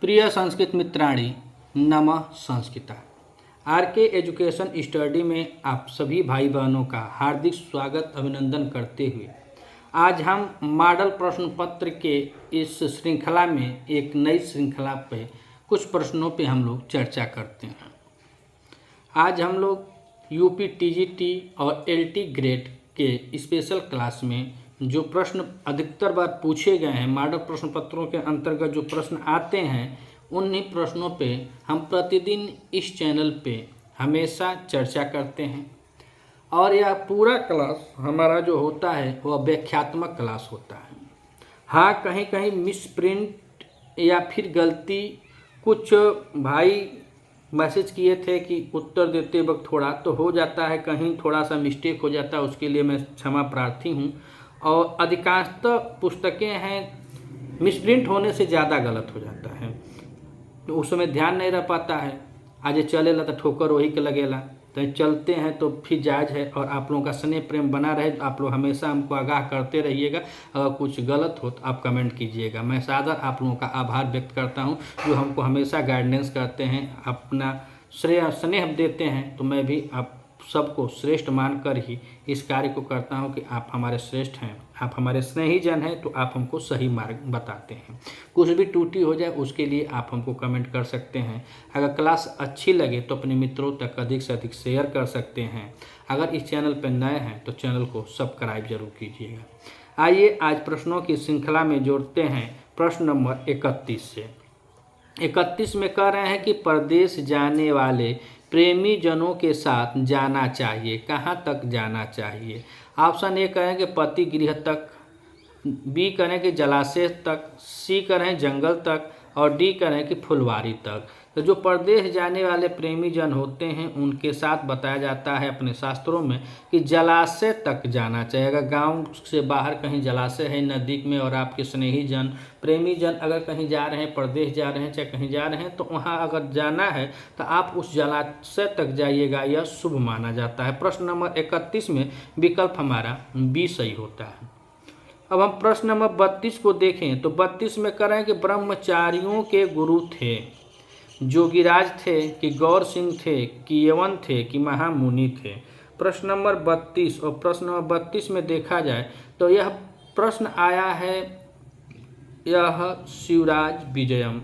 प्रिय संस्कृत मित्राणि नमः संस्कृता। आर के एजुकेशन स्टडी में आप सभी भाई बहनों का हार्दिक स्वागत अभिनंदन करते हुए आज हम मॉडल प्रश्न पत्र के इस श्रृंखला में एक नई श्रृंखला पे कुछ प्रश्नों पे हम लोग चर्चा करते हैं। आज हम लोग यूपी टीजीटी और एलटी ग्रेड के स्पेशल क्लास में जो प्रश्न अधिकतर बार पूछे गए हैं, मॉडल प्रश्न पत्रों के अंतर्गत जो प्रश्न आते हैं, उन्हीं प्रश्नों पे हम प्रतिदिन इस चैनल पे हमेशा चर्चा करते हैं। और यह पूरा क्लास हमारा जो होता है वह व्याख्यात्मक क्लास होता है। हाँ, कहीं कहीं मिसप्रिंट या फिर गलती कुछ भाई मैसेज किए थे कि उत्तर देते वक्त थोड़ा तो हो जाता है, कहीं थोड़ा सा मिस्टेक हो जाता है, उसके लिए मैं क्षमा प्रार्थी हूँ। और अधिकांशतः पुस्तकें हैं मिसप्रिंट होने से ज़्यादा गलत हो जाता है, तो उस समय ध्यान नहीं रह पाता है। आज चलेला तो ठोकर वही के लगेला, तो चलते हैं तो फिर जायज़ है। और आप लोगों का स्नेह प्रेम बना रहे, तो आप लोग हमेशा हमको आगाह करते रहिएगा। अगर कुछ गलत हो तो आप कमेंट कीजिएगा। मैं सादर आप लोगों का आभार व्यक्त करता हूं जो हमको हमेशा गाइडेंस करते हैं, अपना स्नेह देते हैं। तो मैं भी आप सबको श्रेष्ठ मानकर ही इस कार्य को करता हूं कि आप हमारे श्रेष्ठ हैं, आप हमारे स्नेही जन हैं, तो आप हमको सही मार्ग बताते हैं। कुछ भी त्रुटि हो जाए उसके लिए आप हमको कमेंट कर सकते हैं। अगर क्लास अच्छी लगे तो अपने मित्रों तक अधिक से अधिक शेयर कर सकते हैं। अगर इस चैनल पर नए हैं तो चैनल को सब्सक्राइब जरूर कीजिएगा। आइए आज प्रश्नों की श्रृंखला में जोड़ते हैं प्रश्न नंबर 31 से। 31 में कह रहे हैं कि परदेश जाने वाले प्रेमी जनों के साथ जाना चाहिए, कहाँ तक जाना चाहिए। ऑप्शन ए करें कि पति गृह तक, बी करें कि जलाशय तक, सी करें जंगल तक, और डी करें कि फुलवारी तक। तो जो परदेश जाने वाले प्रेमी जन होते हैं उनके साथ बताया जाता है अपने शास्त्रों में कि जलाशय तक जाना चाहिए। अगर गांव से बाहर कहीं जलाशय है नज़दीक में और आपके स्नेही जन प्रेमी जन अगर कहीं जा रहे हैं, परदेश जा रहे हैं, चाहे कहीं जा रहे हैं, तो वहाँ अगर जाना है तो आप उस जलाशय तक जाइएगा, यह शुभ माना जाता है। प्रश्न नंबर 31 में विकल्प हमारा बी सही होता है। अब हम प्रश्न नंबर 32 को देखें तो 32 में कह रहे हैं कि ब्रह्मचारियों के गुरु थे, जोगीराज थे कि गौर सिंह थे कि यवन थे कि महामुनि थे। प्रश्न नंबर 32 और प्रश्न नंबर 32 में देखा जाए तो यह प्रश्न आया है, यह शिवराज विजयम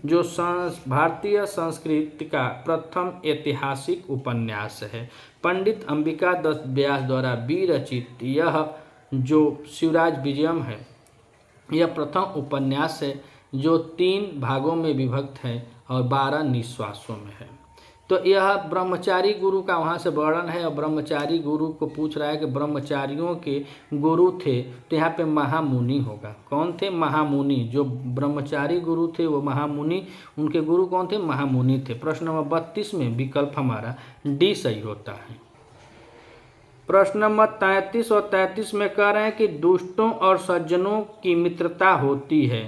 जो भारतीय संस्कृत का प्रथम ऐतिहासिक उपन्यास है। पंडित अंबिका दत्त व्यास द्वारा विरचित यह जो शिवराज विजयम है, यह प्रथम उपन्यास है जो 3 भागों में विभक्त है और 12 निश्वासों में है। तो यह ब्रह्मचारी गुरु का वहाँ से वर्णन है। और ब्रह्मचारी गुरु को पूछ रहा है कि ब्रह्मचारियों के गुरु थे, तो यहाँ पे महामुनि होगा। कौन थे? महामुनि। जो ब्रह्मचारी गुरु थे वो महामुनि, उनके गुरु कौन थे? महामुनि थे। प्रश्न नंबर 32 में विकल्प हमारा डी सही होता है। प्रश्न नंबर 33 और 33 में कह रहे हैं कि दुष्टों और सज्जनों की मित्रता होती है,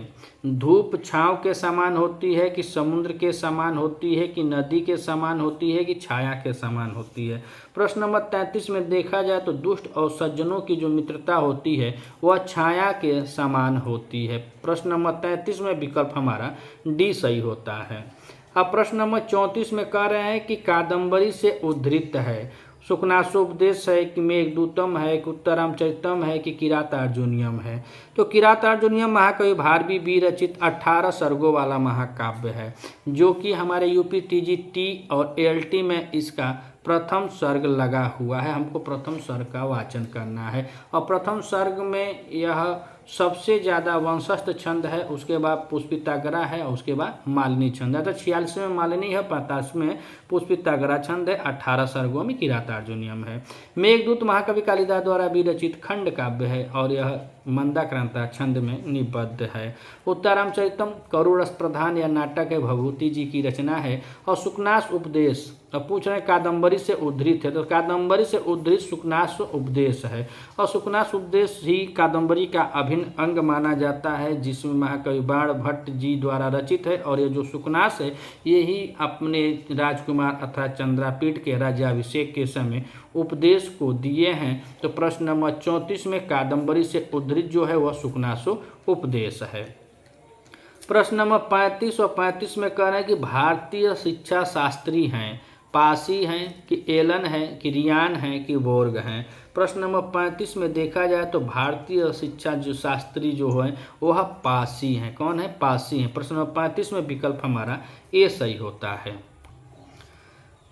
धूप छांव के समान होती है कि समुद्र के समान होती है कि नदी के समान होती है कि छाया के समान होती है। प्रश्न नंबर 33 में देखा जाए तो दुष्ट और सज्जनों की जो मित्रता होती है वह छाया के समान होती है। प्रश्न नंबर 33 में विकल्प हमारा डी सही होता है। अब प्रश्न नंबर 34 में कह रहे हैं कि कादम्बरी से उद्धृत है, सुखनासोपदेश है कि मेघदूतम है कि उत्तरामचरितम है कि किरातार्जुनीयम है। तो किरातार्जुनीयम महाकवि भारवी विरचित 18 सर्गों वाला महाकाव्य है, जो कि हमारे यूपी टीजीटी और एलटी में इसका प्रथम सर्ग लगा हुआ है। हमको प्रथम सर्ग का वाचन करना है। और प्रथम सर्ग में यह सबसे ज़्यादा वंशस्थ छंद है, उसके बाद पुष्पिताग्रा है और उसके बाद मालिनी छंद है। तो 46 में मालिनी है, 45 में पुष्पिताग्रा छंद है, 18 सर्गों में किरातार्जुनीयम है। मेघदूत महाकवि कालिदास द्वारा विरचित खंड काव्य है और यह मंदाक्रांता छंद में निबद्ध है। उत्तरामचरितम करुण रस प्रधान या नाटक है, भभूति जी की रचना है। और सुखनास उपदेश, अब पूछ रहे हैं कादम्बरी से उद्धृत है, तो कादम्बरी से उद्धृत सुखनास उपदेश है। और सुखनास उपदेश ही कादम्बरी का अभिन्न अंग माना जाता है, जिसमें महाकवि बाण भट्ट जी द्वारा रचित है। और ये जो सुखनास है ये ही अपने राजकुमार अर्थात चंद्रापीठ के राज्याभिषेक के समय उपदेश को दिए हैं। तो प्रश्न नंबर 34 में कादम्बरी से उद्धृत जो है वह सुखनासो उपदेश है। प्रश्न नंबर 35 और 35 में कह रहे हैं कि भारतीय शिक्षा शास्त्री हैं, पासी हैं कि एलन है कि रियान है कि बोर्ग हैं। प्रश्न नंबर 35 में देखा जाए तो भारतीय शिक्षा जो शास्त्री जो है वह पासी हैं। कौन है? पासी हैं। प्रश्न नंबर 35 में विकल्प हमारा ए सही होता है।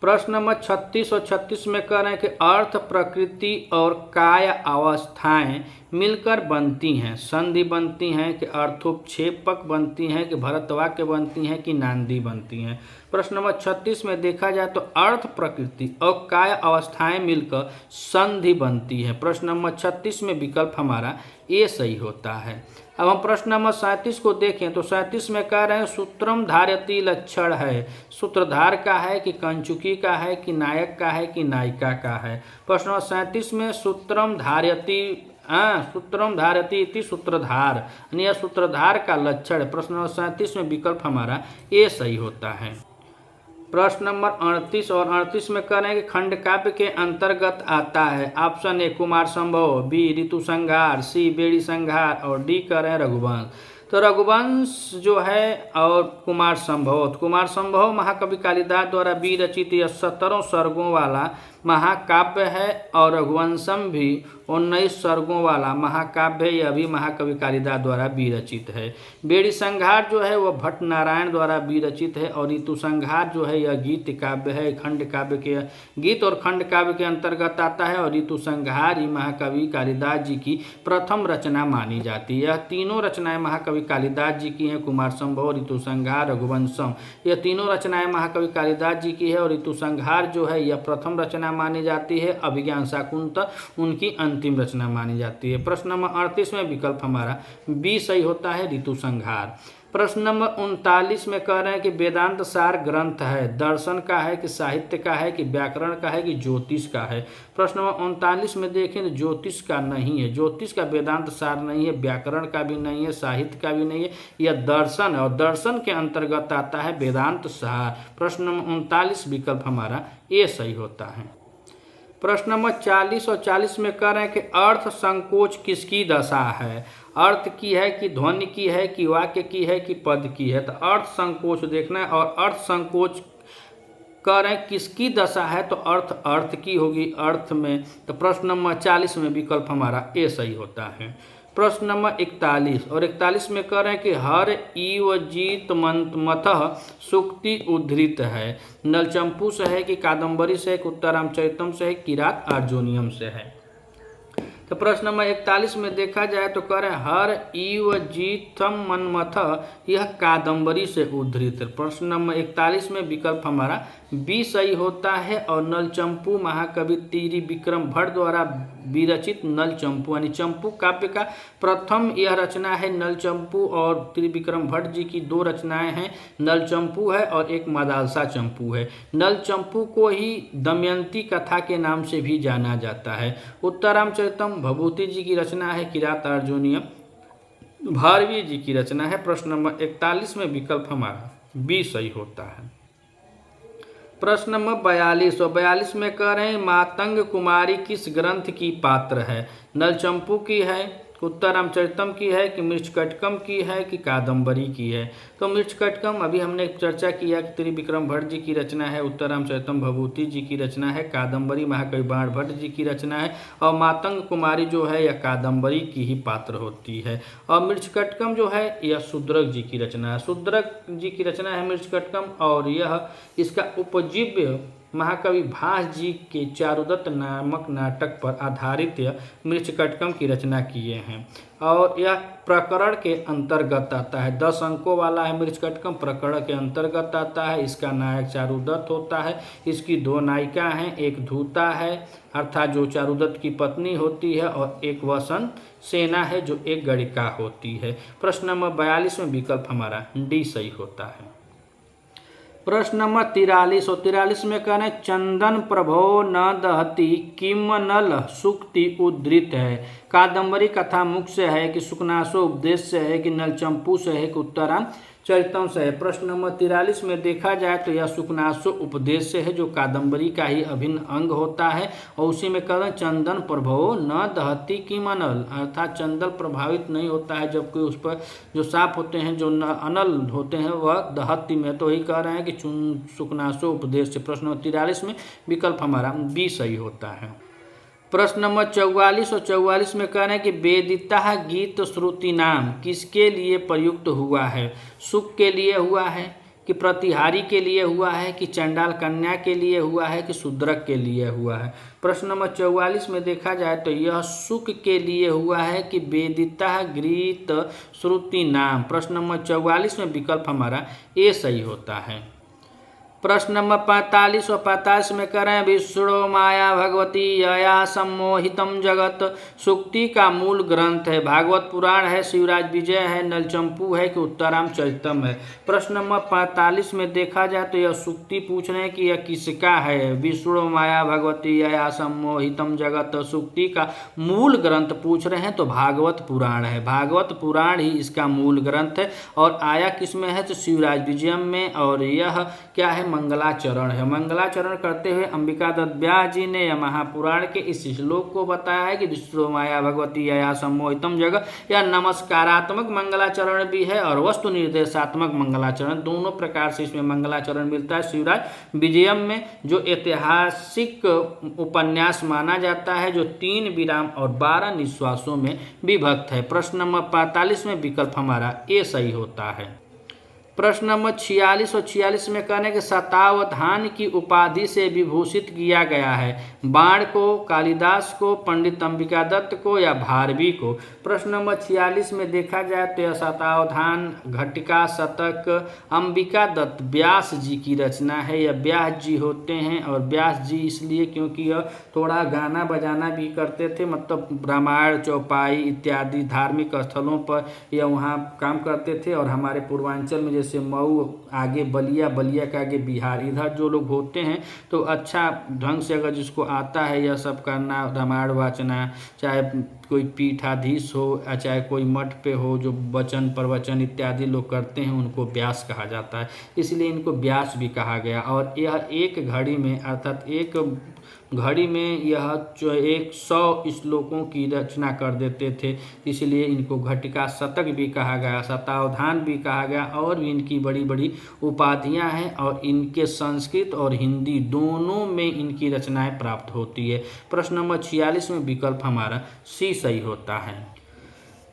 प्रश्न नंबर 36 और 36 में कह रहे हैं कि अर्थ, प्रकृति और काय अवस्थाएं मिलकर बनती हैं। संधि बनती हैं कि अर्थोपक्षेपक बनती हैं कि भरतवाक्य बनती हैं कि नांदी बनती हैं। प्रश्न नंबर 36 में देखा जाए तो अर्थ, प्रकृति और काय अवस्थाएं मिलकर संधि बनती है। प्रश्न नंबर 36 में विकल्प हमारा ए सही होता है। अब हम प्रश्न नंबर 37 को देखें तो 37 में कह रहे हैं सूत्रम धारयति लक्षण है। सूत्रधार का है कि कंचुकी का है कि नायक का है कि नायिका का है। प्रश्न नंबर 37 में सूत्रम धारयति इति सूत्रधार यानी यह सूत्रधार का लक्षण है। प्रश्न नंबर 37 में विकल्प हमारा ए सही होता है। प्रश्न नंबर 38 और 38 में कह रहे हैं कि खंड काव्य के अंतर्गत आता है। ऑप्शन ए कुमार संभव, बी ऋतु संहार, सी बेड़ी संहार और डी कह रहे हैं रघुवंश। तो रघुवंश जो है और कुमार संभव महाकवि कालिदास द्वारा विरचित यह 17 सर्गों वाला महाकाव्य है और रघुवंशम भी 19 सर्गों वाला महाकाव्य है। यह भी महाकवि कालिदास द्वारा विरचित है। बेड़ी संहार जो है वह भट्ट नारायण द्वारा विरचित है और ऋतु संहार जो है यह गीत काव्य है। खंड काव्य के गीत और खंड काव्य के अंतर्गत आता है और ऋतु संहार ही महाकवि कालिदास जी की प्रथम रचना मानी जाती है। यह तीनों रचनाएं महाकवि कालिदास जी की हैं। कुमार संभव, ऋतु संहार, रघुवंशम यह तीनों रचनाएं महाकवि कालिदास जी की है और ऋतु संहार जो है यह प्रथम रचना मानी जाती है। अभिज्ञान शाकुंतल उनकी अंतिम रचना मानी जाती है। प्रश्न नंबर 38 में विकल्प हमारा बी सही होता है, ऋतु संहार। प्रश्न नंबर 39 में कह रहे हैं कि वेदांत सार ग्रंथ है, दर्शन का है कि साहित्य का है कि व्याकरण का है कि ज्योतिष का है। प्रश्न नंबर 39 में देखें तो ज्योतिष का नहीं है, ज्योतिष का वेदांत सार नहीं है, व्याकरण का भी नहीं है, साहित्य का भी नहीं है, यह दर्शन है और दर्शन के अंतर्गत आता है वेदांत सार। प्रश्न नंबर 39 विकल्प हमारा ए सही होता है। प्रश्न नंबर 40 और 40 में कह रहे हैं कि अर्थ संकोच किसकी दशा है। अर्थ की है कि ध्वनि की है कि वाक्य की है कि पद की है। तो अर्थ संकोच देखना है और अर्थ संकोच कह रहे हैं किसकी दशा है तो अर्थ की होगी अर्थ में। तो प्रश्न नंबर 40 में विकल्प हमारा ए सही होता है। प्रश्न नंबर 41 और 41 में कह रहे हैं कि हर इव जीत मतः सूक्ति उद्धृत है। नलचंपू से है कि कादम्बरी से है कि उत्तरामचरितम से है किरात अर्जुनियम से है। तो प्रश्न नंबर 41 में देखा जाए तो कह रहे हैं हर इव जीतम मनमथ यह कादम्बरी से उद्धृत है। प्रश्न नंबर 41 में विकल्प हमारा बी सही होता है और नलचंपू महाकवि तिरी विक्रम भट्ट द्वारा विरचित नलचंपू यानी चंपू काव्य का प्रथम यह रचना है। नलचंपू और त्रिविक्रम भट्ट जी की दो रचनाएं हैं, नलचंपू है और एक मदालसा चंपू है। नलचंपू को ही दमयंती कथा के नाम से भी जाना जाता है। उत्तरामचरितम भभूति जी की रचना है, किरात अर्जुनीयम भारवी जी की रचना है। प्रश्न नंबर 41 में विकल्प हमारा बी सही होता है। प्रश्न नंबर 42 और 42 में कह रहे हैं मातंग कुमारी किस ग्रंथ की पात्र है। नलचंपू की है, उत्तरामचरितम की है कि मृच्छकटकम की है कि कादम्बरी की है। तो मृच्छकटकम अभी हमने चर्चा किया कि त्रिविक्रम भट्ट जी की रचना है, उत्तरामचरितम भभूति जी की रचना है, कादम्बरी महाकवि बाण भट्ट जी की रचना है और मातंग कुमारी जो है यह कादम्बरी की ही पात्र होती है। और मृच्छकटकम जो है यह शूद्रक जी की रचना है, शूद्रक जी की रचना है मृच्छकटकम और यह इसका उपजीव्य महाकवि भास जी के चारुदत्त नामक नाटक पर आधारित मृच्छकटकम की रचना किए हैं और यह प्रकरण के अंतर्गत आता है। 10 अंकों वाला है मृच्छकटकम, प्रकरण के अंतर्गत आता है। इसका नायक चारुदत्त होता है, इसकी 2 नायिका हैं, एक धूता है अर्थात जो चारुदत्त की पत्नी होती है और एक वसंत सेना है जो एक गणिका होती है। प्रश्न नंबर 42 में विकल्प हमारा डी सही होता है। प्रश्न नंबर 43 और 43 में कह रहे हैं चंदन प्रभो न दहती किम नल सूक्ति उद्धृत है। कादम्बरी कथा मुख से है कि सुकनासो उपदेश से है कि नलचंपू से है कि उत्तराम चरितम से है। प्रश्न नंबर 43 में देखा जाए तो यह सुकनासो उपदेश से है, जो कादम्बरी का ही अभिन्न अंग होता है और उसी में कहते हैं चंदन प्रभो न दहती की मनल, अर्थात चंदन प्रभावित नहीं होता है, जबकि उस पर जो साप होते हैं, जो अनल होते हैं, वह दहती में। तो यही कह रहे हैं कि सुकनासो उपदेश से। प्रश्न नंबर 43 में विकल्प हमारा बी सही होता है। प्रश्न नंबर 44 और 44 में कह रहे हैं कि वेदिता गीत श्रुति नाम किसके लिए प्रयुक्त हुआ है? सुख के लिए हुआ है, कि प्रतिहारी के लिए हुआ है, कि चंडाल कन्या के लिए हुआ है, कि शूद्रक के लिए हुआ है? प्रश्न नंबर 44 में देखा जाए तो यह सुख के लिए हुआ है कि वेदिता गीत श्रुति नाम। प्रश्न नंबर 44 में विकल्प हमारा ए सही होता है। प्रश्न नंबर 45 और 45 में करें विष्णु माया भगवती यया सम्मोहितम जगत सूक्ति का मूल ग्रंथ है, भागवत पुराण है, शिवराज विजय है, नलचंपू है, कि उत्तराम चरितम है? प्रश्न नंबर 45 में देखा जाए तो यह सूक्ति पूछ रहे हैं कि यह किसका है? विष्णु माया भगवती यया सम्मोहितम जगत सूक्ति का मूल ग्रंथ पूछ रहे हैं तो भागवत पुराण है, भागवत पुराण ही इसका मूल ग्रंथ है। और आया किस में है? तो शिवराज विजयम में। और यह क्या है? मंगलाचरण है। मंगलाचरण करते हुए अंबिका दत्त व्यास जी ने यह महापुराण के इस श्लोक को बताया है कि विष्णु माया भगवती यया सम्मोहितम जगत। यह नमस्कारात्मक मंगलाचरण भी है और वस्तु निर्देशात्मक मंगलाचरण, दोनों प्रकार से इसमें मंगलाचरण मिलता है। शिवराज विजयम में जो ऐतिहासिक उपन्यास माना जाता है, जो 3 विराम और 12 निश्वासों में विभक्त है। प्रश्न नंबर 45 में विकल्प हमारा ए सही होता है। प्रश्न नंबर 46 और 46 में कहने के शतावधान की उपाधि से विभूषित किया गया है, बाण को, कालिदास को, पंडित अंबिका दत्त को या भारवी को? प्रश्न नंबर 46 में देखा जाए तो यह शतावधान, घटिका, शतक अंबिका दत्त व्यास जी की रचना है। यह व्यास जी होते हैं और व्यास जी इसलिए क्योंकि यह थोड़ा गाना बजाना भी करते थे, मतलब रामायण, चौपाई इत्यादि धार्मिक स्थलों पर यह वहाँ काम करते थे। और हमारे पूर्वांचल में जैसे मऊ आगे बलिया, बलिया के आगे बिहार, इधर जो लोग होते हैं तो अच्छा ढंग से अगर जिसको आता है यह सब करना, रामायण वाचना, चाहे कोई पीठाधीश हो या चाहे कोई मठ पे हो, जो वचन प्रवचन इत्यादि लोग करते हैं, उनको व्यास कहा जाता है, इसलिए इनको व्यास भी कहा गया। और यह एक घड़ी में, अर्थात एक घड़ी में यह 100 श्लोकों की रचना कर देते थे, इसलिए इनको घटिका, शतक भी कहा गया, शतावधान भी कहा गया। और भी इनकी बड़ी बड़ी उपाधियां हैं और इनके संस्कृत और हिंदी दोनों में इनकी रचनाएं प्राप्त होती है। प्रश्न नंबर 46 में विकल्प हमारा सी सही होता है।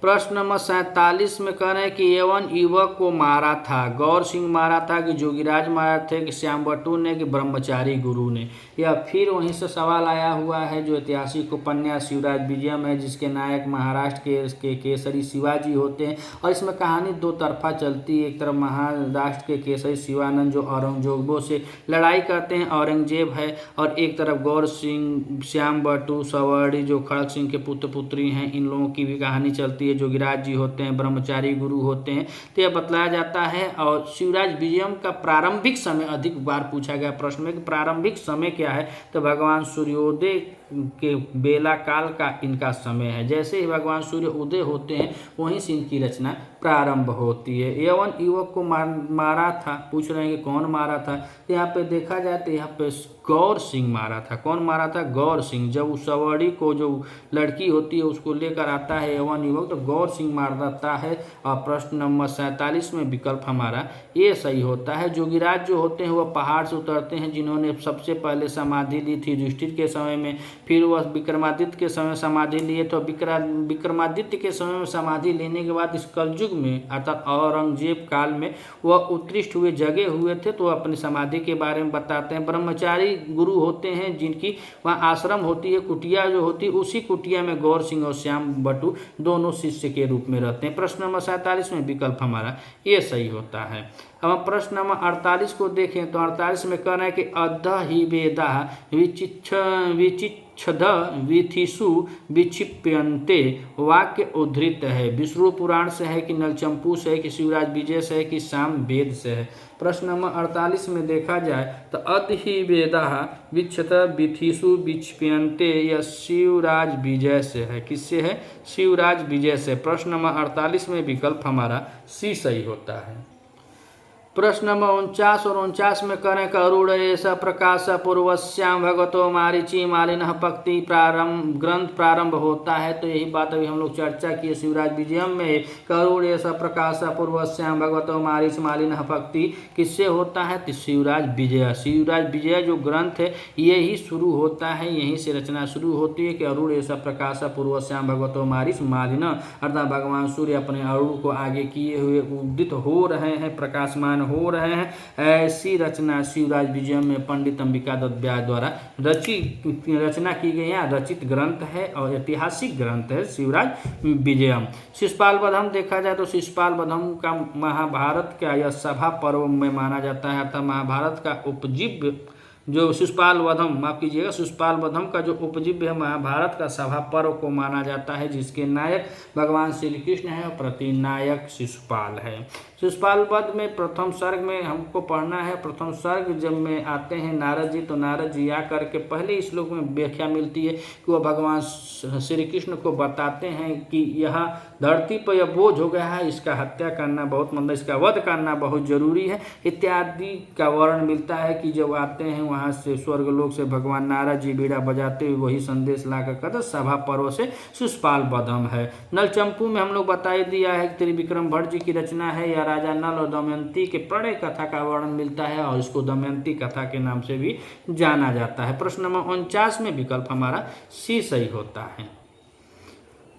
प्रश्न नंबर 47 में कह रहे हैं कि एवं युवक को मारा था, गौर सिंह मारा था, कि जोगीराज मारा थे, कि श्याम बटू ने, कि ब्रह्मचारी गुरु ने? यह फिर वहीं से सवाल आया हुआ है जो ऐतिहासिक उपन्यास शिवराज विजयम है, जिसके नायक महाराष्ट्र के केसरी शिवाजी होते हैं। और इसमें कहानी दो तरफा चलती है, एक तरफ महाराष्ट्र के केसरी शिवानंद जो औरंगजेबों से लड़ाई करते हैं, औरंगजेब है, और एक तरफ गौर सिंह, श्याम बटू, सवर्णी जो खड़ग सिंह के पुत्र पुत्री हैं, इन लोगों की भी कहानी चलती है। जोगीराज जी होते हैं, ब्रह्मचारी गुरु होते हैं, तो यह बतलाया जाता है। और शिवराज विजयम का प्रारंभिक समय अधिक बार पूछा गया प्रश्न में कि प्रारंभिक समय क्या है, तो भगवान सूर्योदय के बेला काल का इनका समय है। जैसे ही भगवान सूर्य उदय होते हैं वहीं से इनकी रचना प्रारंभ होती है। यवन युवक को मारा था, पूछ रहे हैं कि कौन मारा था, तो यहाँ पे देखा जाए तो यहाँ पे गौर सिंह मारा था। कौन मारा था? गौर सिंह। जब उस सवर्णी को, जो लड़की होती है, उसको लेकर आता है यवन युवक, तो गौर सिंह मार देता है। और प्रश्न नंबर 47 में विकल्प हमारा ये सही होता है। जोगीराज जो होते हैं वह पहाड़ से उतरते हैं, जिन्होंने सबसे पहले समाधि ली थी युधिष्ठिर के समय में, फिर वह विक्रमादित्य के समय समाधि लिए। तो विक्रमादित्य के समय में समाधि लेने के बाद इस कलयुग में, अर्थात औरंगजेब काल में, वह उत्कृष्ट हुए, जगे हुए थे, तो अपनी समाधि के बारे में बताते हैं। ब्रह्मचारी गुरु होते हैं, जिनकी वहाँ आश्रम होती है, कुटिया जो होती है, उसी कुटिया में गौर सिंह और श्याम बटू दोनों शिष्य के रूप में रहते हैं। प्रश्न नंबर 47 में विकल्प हमारा ये सही होता है। अब हम प्रश्न नंबर 48 को देखें तो 48 में कह रहे हैं कि अद्ध ही वेदा विचिच्छद विथिषु विक्षिप्यन्ते वाक्य उद्धृत है। विष्णु पुराण से है, कि नलचंपू से है, कि शिवराज विजय से है, कि साम वेद से है? प्रश्न नंबर 48 में देखा जाए तो अद्ध ही वेदा विच्छत विथिषु विक्षिप्यन्ते, यह शिवराज विजय से है। किससे है? शिवराज विजय से। प्रश्न नंबर 48 में विकल्प हमारा सी सही होता है। प्रश्न नंबर 49 और 49 में करें करुण एष प्रकाश पूर्वश्याम भगवतो मारीची मालिनः पक्ति प्रारंभ ग्रंथ प्रारंभ होता है। तो यही बात अभी हम लोग चर्चा किए शिवराज विजयम में। करुण एष प्रकाश पूर्वश्याम भगवतो मारीच मालिनः पक्ति किससे होता है? तो शिवराज विजय। शिवराज विजय जो ग्रंथ है यही शुरू होता है, यहीं से रचना शुरू होती है कि अरुण एष प्रकाश पूर्वश्याम भगवतो मारीच मालिन, अर्थात भगवान सूर्य अपने अरुण को आगे किए हुए उदित हो रहे हैं, प्रकाशमान हो रहे हैं। ऐसी रचना शिवराज विजयम में पंडित अंबिका दत्त व्यास द्वारा रचना की गई है। रचित ग्रंथ है और ऐतिहासिक ग्रंथ है शिवराज विजयम। शिशुपाल वधम देखा जाए तो शिशुपाल वधम का महाभारत का यह सभा पर्व में माना जाता है, अर्थात महाभारत का उपजीव्य जो शिशुपाल वधम, माफ कीजिएगा, शिशुपाल वधम का जो उपजीव्य है महाभारत का सभा पर्व को माना जाता है, जिसके नायक भगवान श्री कृष्ण है और प्रतिनायक शिशुपाल है। शिशुपाल वध में प्रथम सर्ग में हमको पढ़ना है। प्रथम सर्ग जब में आते हैं नारद जी, तो नारद जी आकर के पहले श्लोक में व्याख्या मिलती है कि वह भगवान श्री कृष्ण को बताते हैं कि यह धरती पर यह बोझ हो गया है, इसका हत्या करना बहुत मतलब इसका वध करना बहुत जरूरी है इत्यादि का वर्णन मिलता है। कि जब आते हैं वहाँ से स्वर्गलोक से भगवान नारद जी बीड़ा बजाते हुए वही संदेश लाकर कहते सभा पर्व से शिशुपाल वधम है। नलचंपू में हम लोग बता दिया है कि त्रिविक्रम भट्ट जी की रचना है। या राजा नल और दमयंती के प्रणय कथा का वर्णन मिलता है और इसको दमयंती कथा के नाम से भी जाना जाता है। प्रश्न नंबर 49 में विकल्प हमारा सी सही होता है।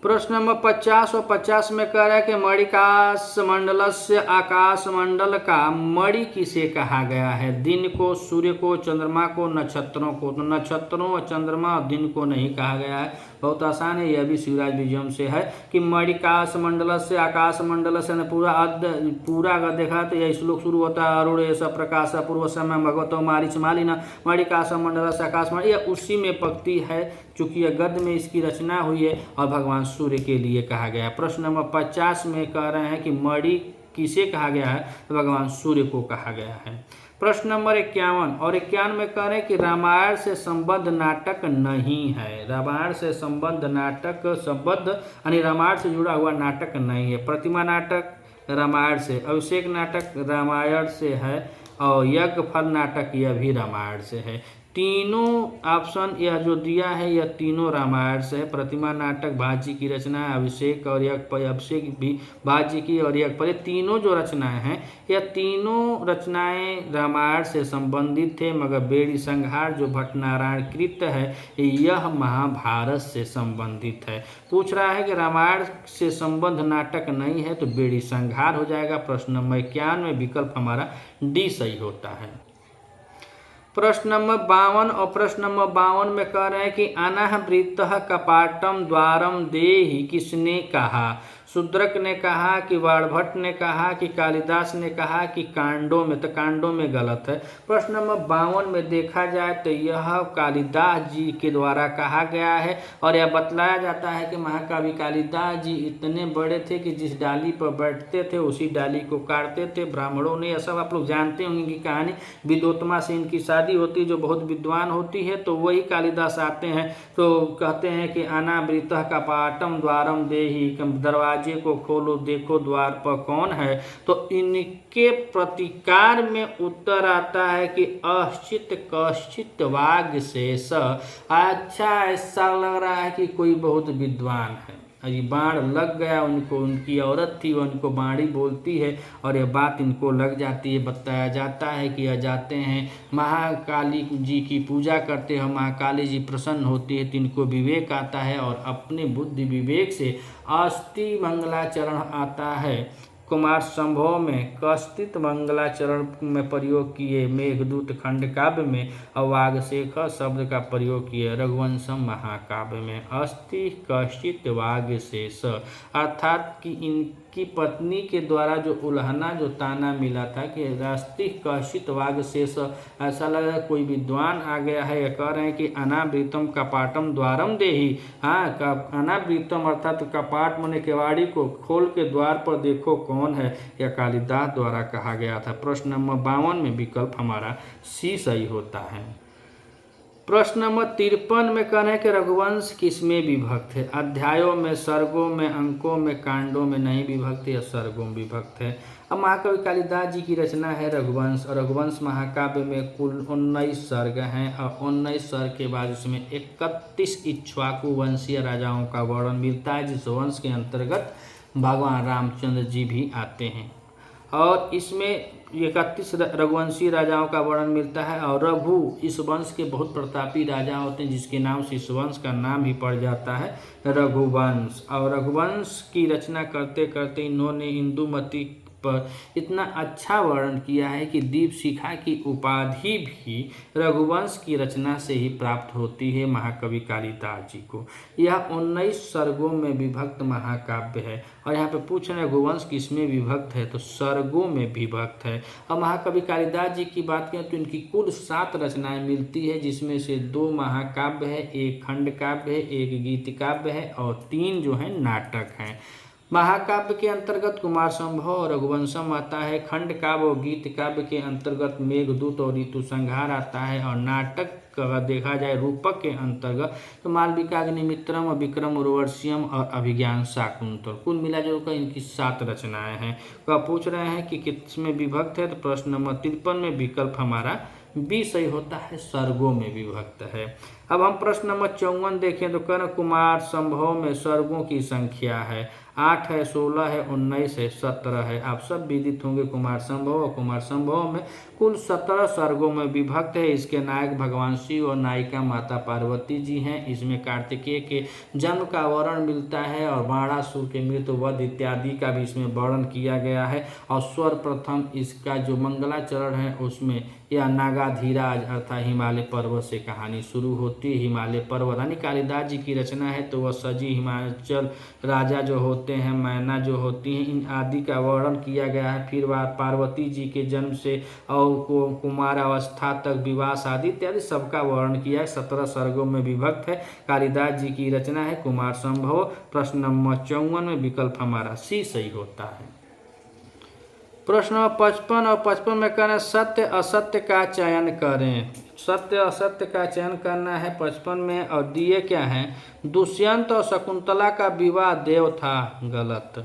प्रश्न नंबर 50 और 50 में कह रहा है कि मणिकाश मंडल से आकाश मंडल का मणि किसे कहा गया है? दिन को, सूर्य को, चंद्रमा को, नक्षत्रों को। तो नक्षत्रों और चंद्रमा और दिन को नहीं कहा गया है, बहुत आसान है। यह भी शिवराज विजयम से है कि मणिकाश मंडल से आकाश मंडल से पूरा अगर देखा तो यह श्लोक शुरू होता है अरुण एष प्रकाश पूर्व समय भगवतो मारीच मालिन मणिकाश मंडल से आकाश मंडल, यह उसी में पक्ति है चूंकि यह गद्य में इसकी रचना हुई है और भगवान सूर्य के लिए कहा गया है। प्रश्न नंबर 50 में कह रहे हैं कि मणि किसे कहा गया है? तो भगवान सूर्य को कहा गया है। प्रश्न नंबर 51 और 51 में कह रहे हैं कि रामायण से संबद्ध नाटक नहीं है। रामायण से संबद्ध नाटक संबद्ध यानी रामायण से जुड़ा हुआ नाटक नहीं है। प्रतिमा नाटक रामायण से, अभिषेक नाटक रामायण से है और यज्ञ फल नाटक यह भी रामायण से है। तीनों ऑप्शन यह जो दिया है यह तीनों रामायण से है। प्रतिमा नाटक भाट जी की रचना है, अभिषेक और अभिषेक भी भाट जी की और यज्ञ फल, तीनों जो रचनाएं हैं यह तीनों रचनाएं रामायण से संबंधित थे, मगर बेड़ी संहार जो भट्टनारायण कृत है यह महाभारत से संबंधित है। पूछ रहा है कि रामायण से संबद्ध नाटक नहीं है तो बेड़ी संहार हो जाएगा। प्रश्न नंबर 51 में विकल्प हमारा डी सही होता है। प्रश्न नंबर 52 और प्रश्न नंबर 52 में कह रहे हैं कि अनावृतः कपाटम द्वारम देहि किसने कहा? शूद्रक ने कहा कि वाणभट्ट ने कहा कि कालिदास ने कहा कि कांडों में? तो कांडों में गलत है। प्रश्न नंबर 52 में देखा जाए तो यह कालिदास जी के द्वारा कहा गया है और यह बतलाया जाता है कि महाकवि कालिदास जी इतने बड़े थे कि जिस डाली पर बैठते थे उसी डाली को काटते थे। ब्राह्मणों ने, यह सब आप लोग जानते होंगे कि कहानी, विद्योत्मा से इनकी शादी होती है जो बहुत विद्वान होती है, तो वही कालिदास आते हैं तो कहते हैं कि अनावृतः कपाटम द्वारम देहि, दरवाजे को खोलो देखो द्वार पर कौन है। तो इनके प्रतिकार में उत्तर आता है कि अश्चित कश्चित वाग शेष। अच्छा, ऐसा लग रहा है कि कोई बहुत विद्वान है, ये बाण लग गया उनको, उनकी औरत थी वो उनको बाणी बोलती है और यह बात इनको लग जाती है। बताया जाता है कि यह जाते हैं महाकाली जी की पूजा करते हैं, महाकाली जी प्रसन्न होती है तो इनको विवेक आता है और अपने बुद्धि विवेक से अस्थि मंगलाचरण आता है। कुमार संभव में कस्तित मंगलाचरण में प्रयोग किए, मेघदूत खंड काव्य में वागशेख शब्द का प्रयोग किए, रघुवंशम महाकाव्य में अस्ति कश्चित वागशेष, अर्थात कि इनकी पत्नी के द्वारा जो उल्हना जो ताना मिला था कि अस्ति कश्चित वागशेष, ऐसा लगा कोई विद्वान आ गया है। कह रहे हैं कि अनावृतम कपाटम द्वारम देहि, हाँ अनावृतम अर्थात कपाट मने केवाड़ी को खोल के द्वार पर देखो कौन है, यह कालिदास द्वारा कहा गया था। प्रश्न नंबर 52 में विकल्प हमारा सी सही होता है। प्रश्न नंबर 53 में कहना है कि रघुवंश किसमें विभक्त है। अध्यायों में, सर्गों में, अंकों में, कांडों में नहीं विभक्त है या सर्गों में विभक्त है। अब महाकवि कालिदास जी की रचना है रघुवंश, और रघुवंश महाकाव्य में कुल 19 सर्ग हैं और 19 सर्ग के बाद इसमें 31 इक्ष्वाकु वंशीय राजाओं का वर्णन मिलता है, जिस वंश के अंतर्गत भगवान रामचंद्र जी भी आते हैं। और इसमें 31 रघुवंशी राजाओं का वर्णन मिलता है। और रघु इस वंश के बहुत प्रतापी राजा होते हैं, जिसके नाम से इस वंश का नाम ही पड़ जाता है रघुवंश। और रघुवंश की रचना करते करते इन्होंने इंदुमती पर इतना अच्छा वर्णन किया है कि दीपशिखा की उपाधि भी रघुवंश की रचना से ही प्राप्त होती है महाकवि कालिदास जी को। यह 19 सर्गों में विभक्त महाकाव्य है। और यहाँ पे पूछ रहे हैं रघुवंश किसमें विभक्त है, तो सर्गों में विभक्त है। और महाकवि कालिदास जी की बात करें तो इनकी कुल 7 रचनाएं मिलती है, जिसमें से 2 महाकाव्य है, 1 खंड काव्य है, 1 गीत काव्य है और 3 जो है नाटक हैं। महाकाव्य के अंतर्गत कुमार संभव और रघुवंशम आता है। खंड काव्य और गीत काव्य के अंतर्गत मेघदूत और ऋतु संहार आता है। और नाटक अगर देखा जाए रूपक के अंतर्गत तो मालविकाग्निमित्रम और विक्रम उर्वशीयम और अभिज्ञान शाकुंतल। कुल मिलाजुल कर इनकी 7 रचनाएं हैं। तो आप पूछ रहे हैं कि किसमें विभक्त है, तो प्रश्न नंबर 53 में विकल्प हमारा बी सही होता है, सर्गों में विभक्त है। अब हम प्रश्न नंबर 54 देखें तो कर्ण कुमार संभव में सर्गों की संख्या है 8 है, 16 है, 19 है, 17 है। आप सब विदित होंगे कुमार संभव, और कुमार संभव में कुल 17 सर्गों में विभक्त है। इसके नायक भगवान शिव और नायिका माता पार्वती जी हैं। इसमें कार्तिकेय के जन्म का वर्णन मिलता है और बाणासुर के मृत्यु वध इत्यादि का भी इसमें वर्णन किया गया है। और सर्वप्रथम इसका जो मंगलाचरण है उसमें यह नागाधीराज अर्थात हिमालय पर्वत से कहानी शुरू होती है। हिमालय पर्वत यानी कालिदास जी की रचना है, तो वह सजी हिमाचल राजा जो होते हैं, मैना जो होती हैं, इन आदि का वर्णन किया गया है। फिर वह पार्वती जी के जन्म से और कुमार अवस्था तक विवाह शादी इत्यादि सबका वर्णन किया है। 17 सर्गों में विभक्त है। कालिदास जी की रचना है कुमार संभव। प्रश्न नंबर 54 में विकल्प हमारा सी सही होता है। प्रश्न नंबर 55 और 55 में कहना है सत्य असत्य का चयन करें। सत्य असत्य का चयन करना है 55 में। और दिए क्या हैं, दुष्यंत और शकुंतला का विवाह देव था, गलत।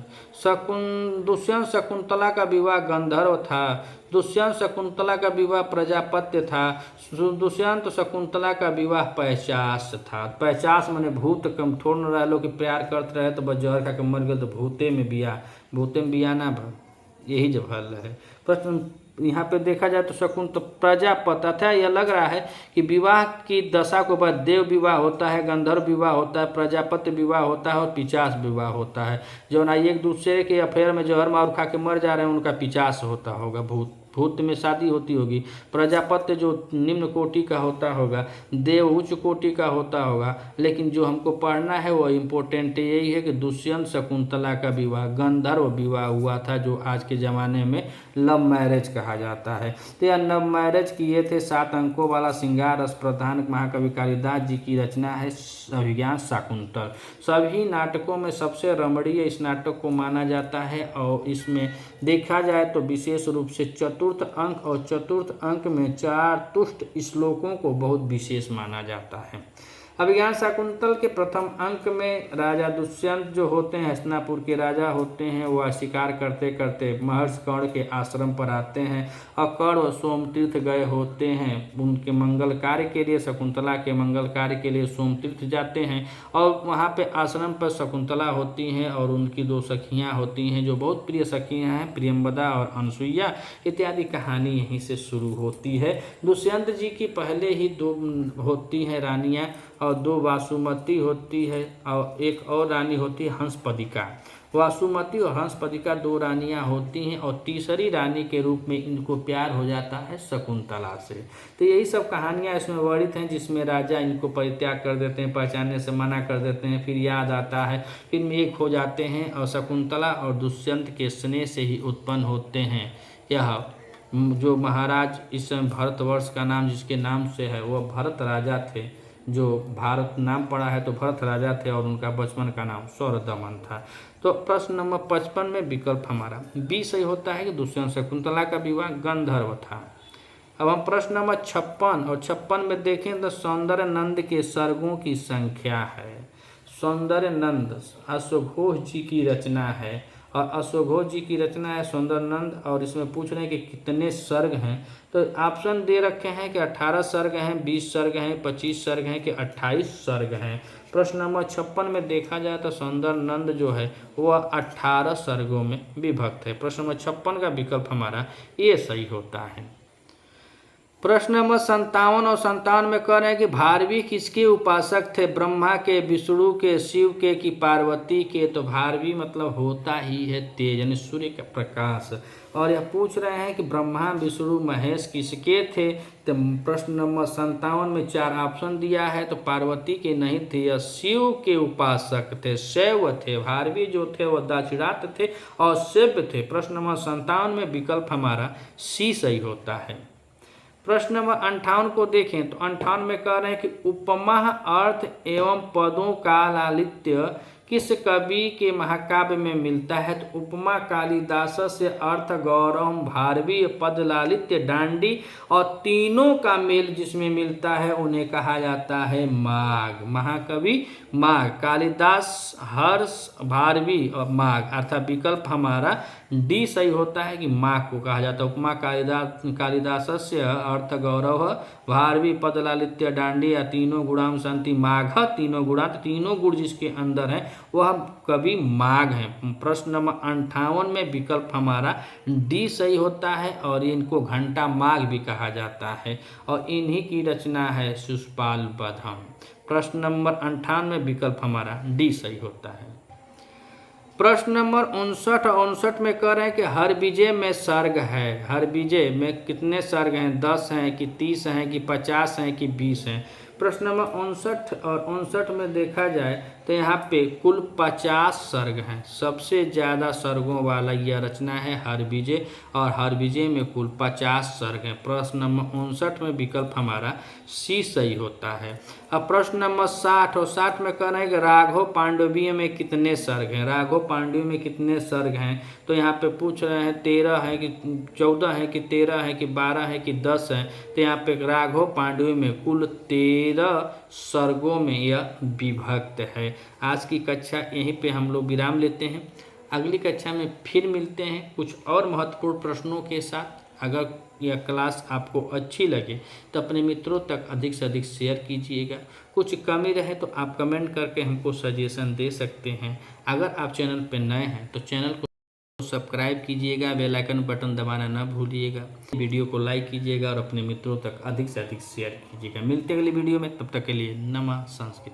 दुष्यंत शकुंतला का विवाह गंधर्व था। दुष्यंत शकुंतला का विवाह प्रजापत्य था। दुष्यंत शकुंतला का विवाह पैचास था। पैचास माने भूत कम थोड़ न रह लो कि प्यार करते रहे तो बस जहर खा के मर गए तो भूते में बिया ना भा, यही जब हल है। प्रश्न यहाँ पे देखा जाए तो शकुंत प्रजापति था। यह लग रहा है कि विवाह की दशा को बाद देव विवाह होता है, गंधर्व विवाह होता है, प्रजापति विवाह होता है और पिचास विवाह होता है। जो ना एक दूसरे के अफेयर में जहर मार खा के मर जा रहे हैं उनका पिचास होता होगा, भूत में शादी होती होगी। प्रजापति जो निम्न कोटि का होता होगा, देव उच्च कोटि का होता होगा। लेकिन जो हमको पढ़ना है वो इम्पोर्टेंट यही है कि दुष्यंत शकुंतला का विवाह गंधर्व विवाह हुआ था, जो आज के ज़माने में लव मैरिज कहा जाता है। तो यह लव मैरिज किए थे। 7 अंकों वाला श्रृंगार रस प्रधान महाकवि कालिदास जी की रचना है अभिज्ञान शाकुंतल। सभी नाटकों में सबसे रमणीय इस नाटक को माना जाता है। और इसमें देखा जाए तो विशेष रूप से चतुर्थ अंक और चतुर्थ अंक में 4 तुष्ट श्लोकों को बहुत विशेष माना जाता है। अभिज्ञान शाकुंतल के प्रथम अंक में राजा दुष्यंत जो होते हैं, हस्तिनापुर के राजा होते हैं, वह शिकार करते करते महर्षि कर्ण के आश्रम पर आते हैं। और कर्ण सोमतीर्थ गए होते हैं उनके मंगल कार्य के लिए, शकुंतला के मंगल कार्य के लिए सोमतीर्थ जाते हैं। और वहाँ पे आश्रम पर शकुंतला होती हैं और उनकी 2 सखियाँ होती हैं जो बहुत प्रिय सखियाँ हैं, प्रियंवदा और अनसुईया इत्यादि। कहानी यहीं से शुरू होती है। दुष्यंत जी की पहले ही 2 होती हैं रानियाँ और 2 वासुमती होती है और एक और रानी होती है हंसपदिका। वासुमती और हंसपदिका 2 रानियां होती हैं और तीसरी रानी के रूप में इनको प्यार हो जाता है शकुंतला से। तो यही सब कहानियां इसमें वर्णित हैं, जिसमें राजा इनको परित्याग कर देते हैं, पहचानने से मना कर देते हैं, फिर याद आता है, फिर एक हो जाते हैं और शकुंतला और दुष्यंत के स्नेह से ही उत्पन्न होते हैं। यह जो महाराज इस समय भारतवर्ष का नाम जिसके नाम से है वह भरत राजा थे। जो भारत नाम पड़ा है तो भरत राजा थे और उनका बचपन का नाम सौरदमन था। तो प्रश्न नंबर 55 में विकल्प हमारा बी सही होता है कि दुष्यंत शकुंतला का विवाह गंधर्व था। अब हम प्रश्न नंबर 56 और 56 में देखें तो सौंदर्य नंद के सर्गों की संख्या है। सौंदर्य नंद अशोघोष जी की रचना है और अशोघोष जी की रचना है सौंदर्य नंद, और इसमें पूछ रहे हैं कि कितने सर्ग हैं। तो ऑप्शन दे रखे हैं कि 18 सर्ग हैं, 20 सर्ग हैं, 25 सर्ग हैं कि 28 सर्ग हैं। प्रश्न नंबर 56 में देखा जाए तो सौंदर्य नंद जो है वह 18 सर्गों में विभक्त है। प्रश्न नंबर 56 का विकल्प हमारा ये सही होता है। प्रश्न नंबर 57 और 57 में कह रहे हैं कि भारवी किसके उपासक थे? ब्रह्मा के, विष्णु के, शिव के कि पार्वती के? तो भारवी मतलब होता ही है तेज, यानी सूर्य का प्रकाश। और यह पूछ रहे हैं कि ब्रह्मा, विष्णु, महेश किसके थे? तो प्रश्न नंबर 57 में 4 ऑप्शन दिया है, तो पार्वती के नहीं थे, यह शिव के उपासक थे, शैव थे। भारवी जो थे वह दाक्षिणात्य थे और शैव थे। प्रश्न नंबर 57 में विकल्प हमारा सी सही होता है। प्रश्न नंबर 58 को देखें तो 58 में कह रहे हैं कि उपमा अर्थ एवं पदों का लालित्य किस कवि के महाकाव्य में मिलता है? तो उपमा कालिदास से, अर्थ गौरव भारवी, पद लालित्य डांडी, और तीनों का मेल जिसमें मिलता है उन्हें कहा जाता है माघ। महाकवि माघ, कालिदास, हर्ष, भारवी और माघ, अर्थात विकल्प हमारा डी सही होता है कि माघ को कहा जाता है। उपमा कालिदास से, अर्थ गौरव भारवी, पद लालित्य डांडी या तीनों गुणाम शांति माघ। तीनों गुणा, तीनों गुण जिसके अंदर है वह कवि माघ है। प्रश्न नंबर 58 में विकल्प हमारा डी सही होता है और इनको घंटा माघ भी कहा जाता है और इन्हीं की रचना है शिशुपाल बधम। प्रश्न नंबर 58 में विकल्प हमारा डी सही होता है। प्रश्न नंबर 59 और 59 में कह रहे हैं कि हर विजय में सर्ग है। हर विजय में कितने सर्ग हैं? 10 हैं कि 30 हैं कि 50 हैं कि 20 हैं? प्रश्न नंबर 59 और 59 में देखा जाए तो यहाँ पे कुल 50 सर्ग हैं। सबसे ज़्यादा सर्गों वाला यह रचना है हर विजय, और हर विजय में कुल 50 सर्ग हैं। प्रश्न नंबर 59 में विकल्प हमारा सी सही होता है। अब प्रश्न नंबर 60 और 60 में कह रहे हैं कि राघव पांडवीय में कितने सर्ग हैं? राघव पांडवीय में कितने सर्ग हैं? तो यहाँ पे पूछ रहे हैं 13 है कि 14 है कि 13 है कि 12 है कि 10 है? तो यहाँ पे राघव पांडवीय में कुल 13 सर्गों में यह विभक्त है। आज की कक्षा यहीं पे हम लोग विराम लेते हैं। अगली कक्षा में फिर मिलते हैं कुछ और महत्वपूर्ण प्रश्नों के साथ। अगर यह क्लास आपको अच्छी लगे तो अपने मित्रों तक अधिक से अधिक शेयर कीजिएगा। कुछ कमी रहे तो आप कमेंट करके हमको सजेशन दे सकते हैं। अगर आप चैनल पर नए हैं तो चैनल को सब्सक्राइब कीजिएगा, बेल आइकन बटन दबाना ना भूलिएगा। वीडियो को लाइक कीजिएगा और अपने मित्रों तक अधिक से अधिक शेयर कीजिएगा। मिलते हैं अगली वीडियो में, तब तक के लिए नमः संस्कृत।